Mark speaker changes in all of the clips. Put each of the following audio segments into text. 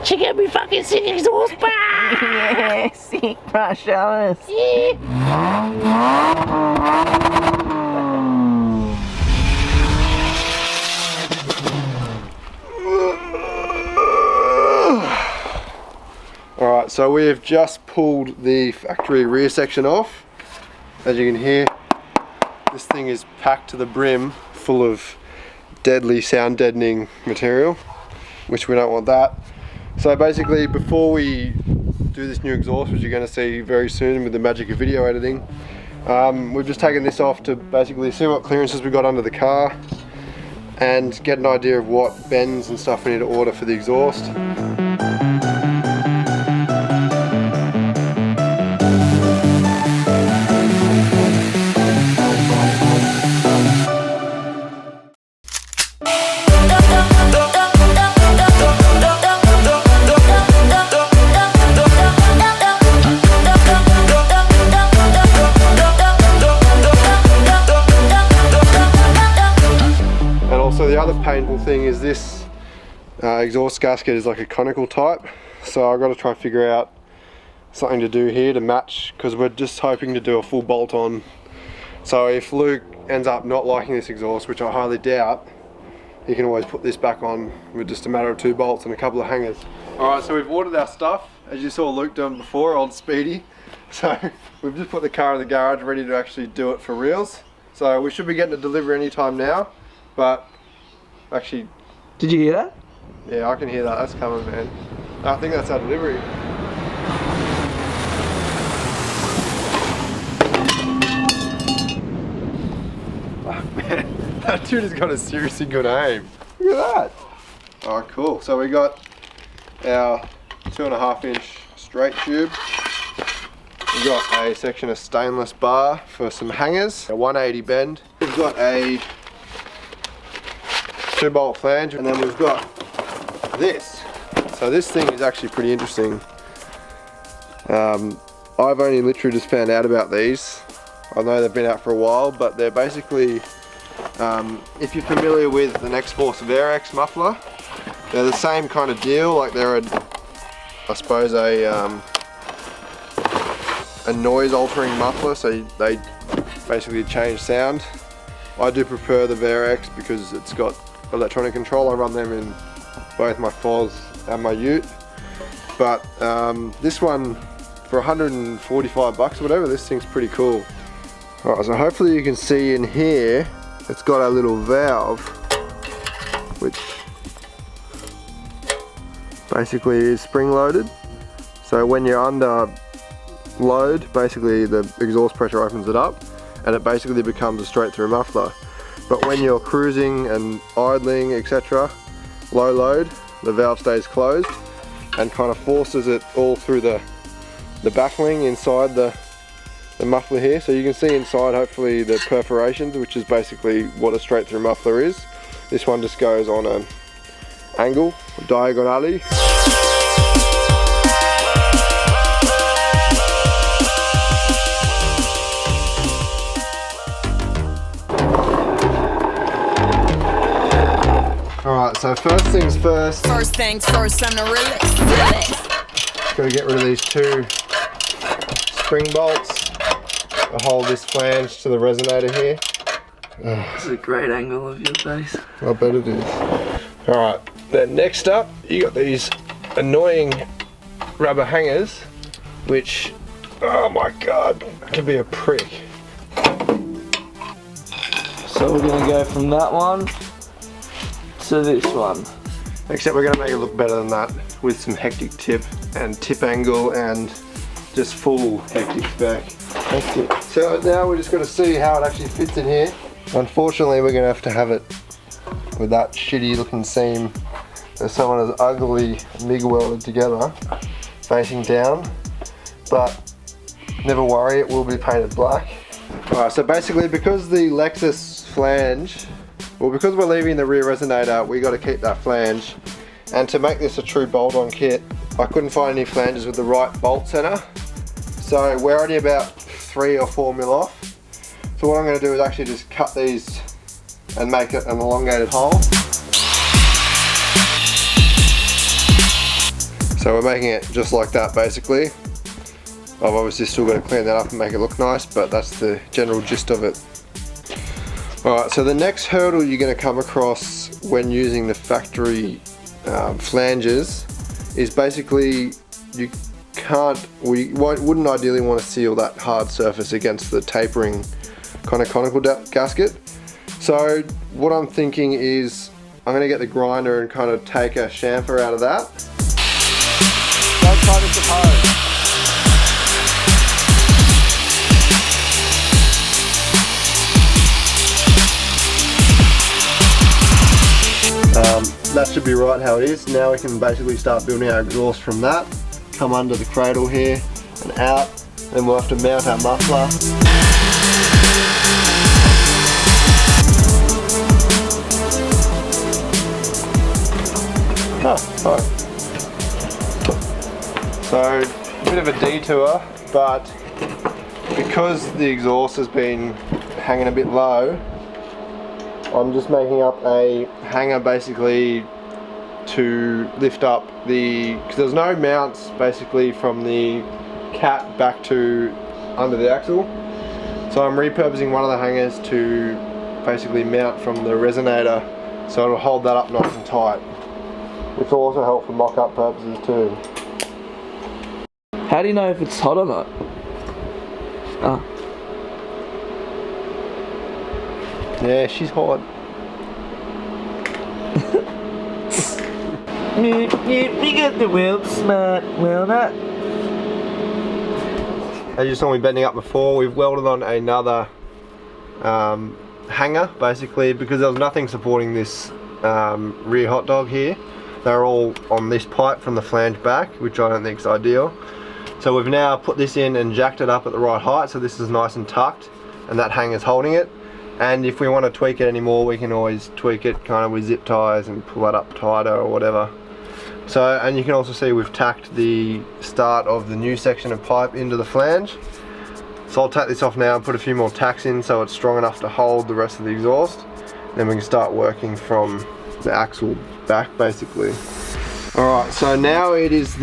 Speaker 1: Check out me fucking sick exhaust bar!
Speaker 2: Yeah, sick, bro, show us.
Speaker 1: Yeah.
Speaker 3: Alright, so we have just pulled the factory rear section off. As you can hear, this thing is packed to the brim full of deadly sound deadening material, which we don't want that. So basically, before we do this new exhaust, which you're going to see very soon with the magic of video editing, we've just taken this off to basically see what clearances we got under the car and get an idea of what bends and stuff we need to order for the exhaust. The other painful thing is this exhaust gasket is like a conical type, so I've got to try and figure out something to do here to match, because we're just hoping to do a full bolt on. So if Luke ends up not liking this exhaust, which I highly doubt, he can always put this back on with just a matter of 2 bolts and a couple of hangers. Alright, so we've ordered our stuff, as you saw Luke doing before, old Speedy. So we've just put the car in the garage ready to actually do it for reals. So we should be getting a delivery anytime now, but actually...
Speaker 2: Did you hear that?
Speaker 3: Yeah, I can hear that. That's coming, man. I think that's our delivery. Oh, man, that dude has got a seriously good aim. Look at that. Oh, cool. So we got our 2.5 inch straight tube. We've got a section of stainless bar for some hangers, a 180 bend. We've got a 2-bolt flange, and then we've got this. So this thing is actually pretty interesting. I've only literally just found out about these. I know they've been out for a while, but they're basically, if you're familiar with the Next Force VRX muffler, they're the same kind of deal. Like they're I suppose a noise altering muffler, so they basically change sound. I do prefer the VRX because it's got electronic control. I run them in both my Foz and my Ute, but this one for 145 bucks or whatever, this thing's pretty cool. Alright, so hopefully you can see in here it's got a little valve which basically is spring loaded, so when you're under load, basically the exhaust pressure opens it up and it basically becomes a straight through muffler. But when you're cruising and idling, etc., low load, the valve stays closed and kind of forces it all through the baffling inside the muffler here. So you can see inside, hopefully, the perforations, which is basically what a straight through muffler is. This one just goes on an angle, diagonally. Alright, so first things first.
Speaker 4: First things first, I'm the realest.
Speaker 3: Gotta get rid of these 2 spring bolts to hold this flange to the resonator here.
Speaker 2: This is a great angle of your face.
Speaker 3: I bet it is. Alright, then next up, you got these annoying rubber hangers, which, oh my god, can be a prick.
Speaker 2: So we're gonna go from that one to this one.
Speaker 3: Except we're going to make it look better than that with some hectic tip and tip angle and just full hectic spec. Hectic. So now we're just going to see how it actually fits in here. Unfortunately, we're going to have it with that shitty looking seam that someone has ugly MIG welded together facing down, but never worry, it will be painted black. Alright, so basically because the Lexus flange, well, because we're leaving the rear resonator, we got to keep that flange. And to make this a true bolt-on kit, I couldn't find any flanges with the right bolt center. So we're only about 3 or 4 mil off. So what I'm going to do is actually just cut these and make it an elongated hole. So we're making it just like that basically. I've obviously still got to clean that up and make it look nice, but that's the general gist of it. Alright, so the next hurdle you're going to come across when using the factory flanges is basically you wouldn't ideally want to seal that hard surface against the tapering kind of conical gasket. So what I'm thinking is I'm going to get the grinder and kind of take a chamfer out of that. Don't try to suppose. That should be right how it is. Now we can basically start building our exhaust from that. Come under the cradle here and out. Then we'll have to mount our muffler. Alright. So, a bit of a detour, but because the exhaust has been hanging a bit low, I'm just making up a hanger basically to lift up because there's no mounts basically from the cat back to under the axle. So I'm repurposing one of the hangers to basically mount from the resonator, so it'll hold that up nice and tight, which will also help for mock-up purposes too.
Speaker 2: How do you know if it's hot or not? Ah.
Speaker 3: Yeah, she's hot.
Speaker 2: We got the wheel smart welder.
Speaker 3: As you saw me bending up before, we've welded on another hanger basically because there was nothing supporting this rear hot dog here. They're all on this pipe from the flange back, which I don't think is ideal. So we've now put this in and jacked it up at the right height, so this is nice and tucked and that hanger's holding it. And if we want to tweak it anymore, we can always tweak it kind of with zip ties and pull that up tighter or whatever. So, and you can also see we've tacked the start of the new section of pipe into the flange. So I'll take this off now and put a few more tacks in so it's strong enough to hold the rest of the exhaust. Then we can start working from the axle back basically. Alright, so now it is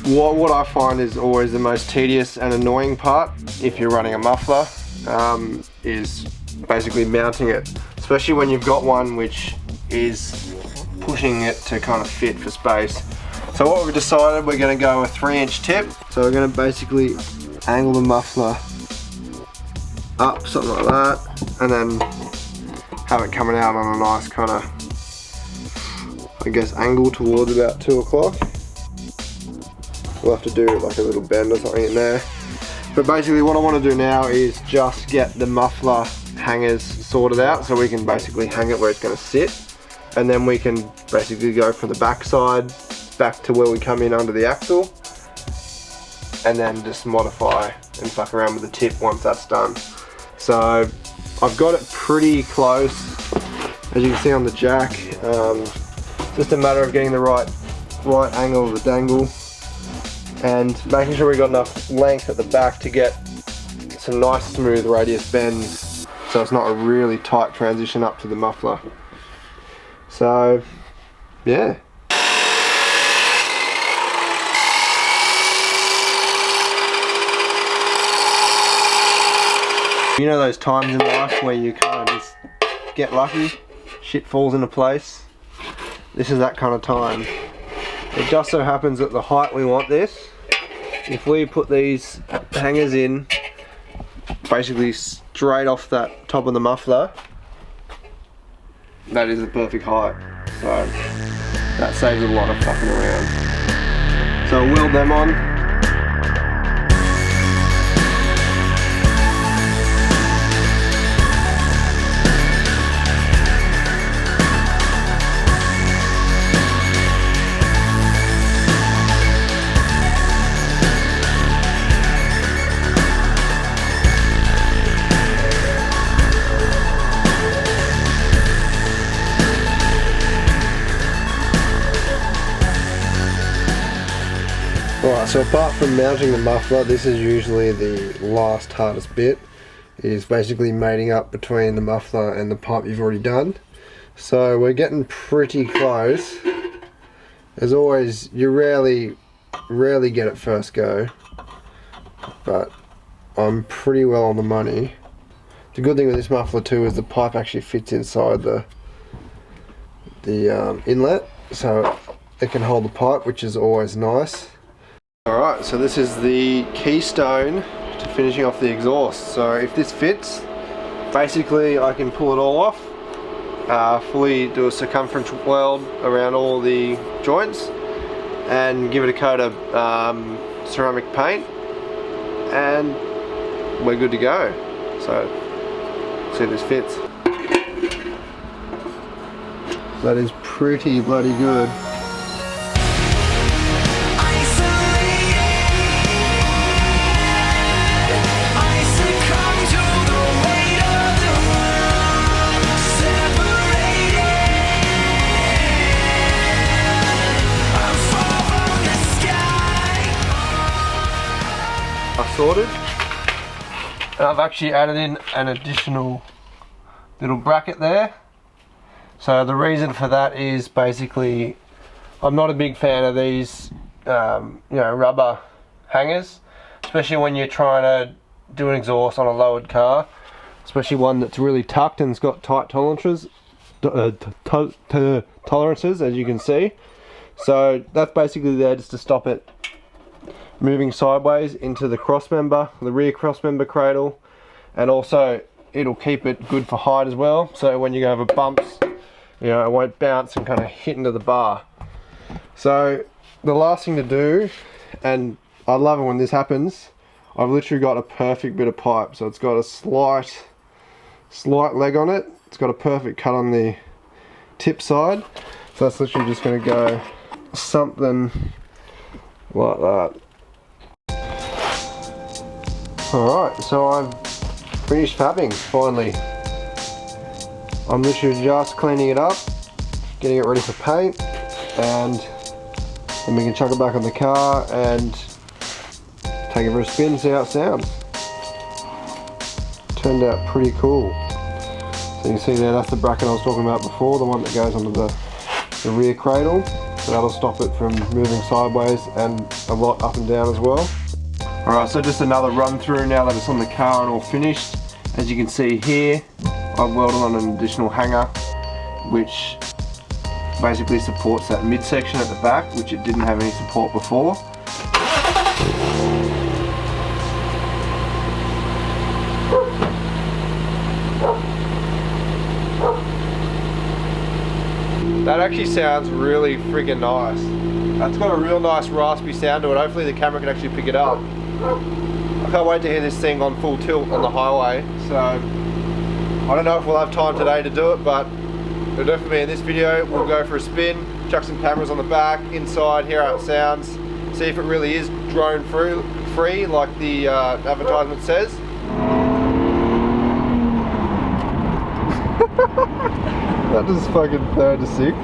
Speaker 3: what I find is always the most tedious and annoying part if you're running a muffler, is basically mounting it, especially when you've got one which is pushing it to kind of fit for space. So what we've decided, we're going to go a 3-inch tip. So we're going to basically angle the muffler up, something like that, and then have it coming out on a nice kind of, I guess, angle towards about 2 o'clock. We'll have to do like a little bend or something in there. But basically what I want to do now is just get the muffler hangers sorted out so we can basically hang it where it's going to sit, and then we can basically go from the back side back to where we come in under the axle, and then just modify and fuck around with the tip once that's done. So I've got it pretty close, as you can see on the jack. Just a matter of getting the right angle of the dangle and making sure we've got enough length at the back to get some nice smooth radius bends, so it's not a really tight transition up to the muffler. So yeah. You know those times in life where you kind of just get lucky, shit falls into place? This is that kind of time. It just so happens that the height we want this, if we put these hangers in basically straight off that top of the muffler, that is the perfect height. So that saves a lot of fucking around. So I'll weld them on. Alright, so apart from mounting the muffler, this is usually the last hardest bit, is basically mating up between the muffler and the pipe you've already done. So we're getting pretty close. As always, you rarely rarely get it first go, but I'm pretty well on the money. The good thing with this muffler too is the pipe actually fits inside the inlet, so it can hold the pipe, which is always nice. Alright, so this is the keystone to finishing off the exhaust. So if this fits, basically I can pull it all off, fully do a circumference weld around all the joints and give it a coat of ceramic paint, and we're good to go. So see if this fits. That is pretty bloody good. Sorted, and I've actually added in an additional little bracket there. So the reason for that is basically I'm not a big fan of these rubber hangers, especially when you're trying to do an exhaust on a lowered car, especially one that's really tucked and it's got tight tolerances as you can see. So that's basically there just to stop it moving sideways into the crossmember, the rear crossmember cradle, and also it'll keep it good for height as well, so when you go over bumps, it won't bounce and kind of hit into the bar. So the last thing to do, and I love it when this happens, I've literally got a perfect bit of pipe. So it's got a slight leg on it, it's got a perfect cut on the tip side, so that's literally just going to go something like that. Alright, so I've finished fabbing finally. I'm literally just cleaning it up, getting it ready for paint, and then we can chuck it back on the car and take it for a spin, see how it sounds. Turned out pretty cool. So you can see there, that's the bracket I was talking about before, the one that goes onto the rear cradle. So that'll stop it from moving sideways and a lot up and down as well. Alright, so just another run through now that it's on the car and all finished. As you can see here, I've welded on an additional hanger which basically supports that midsection at the back, which it didn't have any support before. That actually sounds really freaking nice. That's got a real nice raspy sound to it. Hopefully the camera can actually pick it up. I can't wait to hear this thing on full tilt on the highway. So I don't know if we'll have time today to do it, but it'll definitely be in this video. We'll go for a spin, chuck some cameras on the back, inside, hear how it sounds, see if it really is drone free like the advertisement says. That is fucking third to sixth.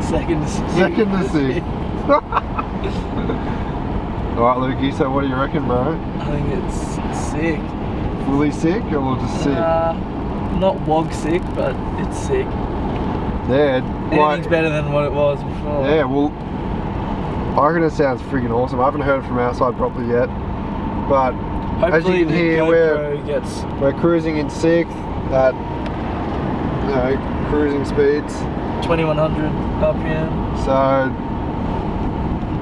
Speaker 2: Second to sixth.
Speaker 3: Second to sixth. Alright Lukey, so what do you reckon, bro?
Speaker 2: I think it's sick.
Speaker 3: Fully sick or just sick?
Speaker 2: Not wog sick, but it's sick.
Speaker 3: Yeah.
Speaker 2: Anything's better than what it was before.
Speaker 3: Yeah, well, I reckon it sounds freaking awesome. I haven't heard it from outside properly yet, but
Speaker 2: hopefully
Speaker 3: as you can hear, we're cruising in sixth at cruising speeds,
Speaker 2: 2100 RPM.
Speaker 3: So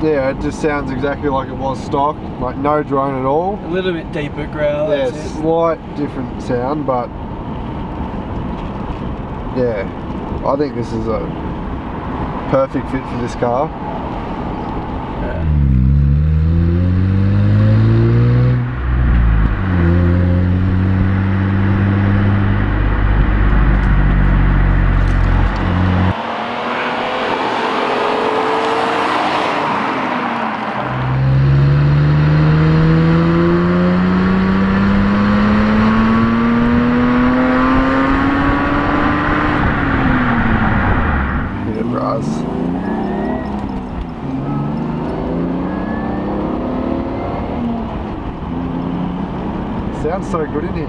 Speaker 3: yeah, it just sounds exactly like it was stock, like no drone at all.
Speaker 2: A little bit deeper growl.
Speaker 3: Yeah, slight different sound, but yeah, I think this is a perfect fit for this car. Sounds so good in here.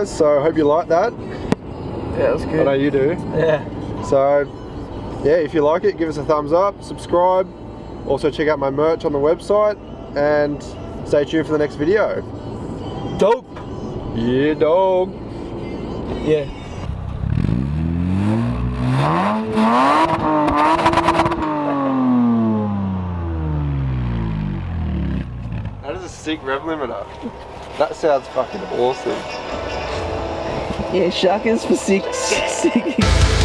Speaker 3: guys. So I hope you like that.
Speaker 2: Yeah, that's
Speaker 3: I
Speaker 2: good.
Speaker 3: know you do.
Speaker 2: Yeah.
Speaker 3: So yeah, if you like it, give us a thumbs up, subscribe. Also check out my merch on the website and stay tuned for the next video.
Speaker 2: Dope.
Speaker 3: Yeah, dog.
Speaker 2: Yeah.
Speaker 3: That is a sick rev limiter. That sounds fucking awesome.
Speaker 2: Yeah, shuckers for 6.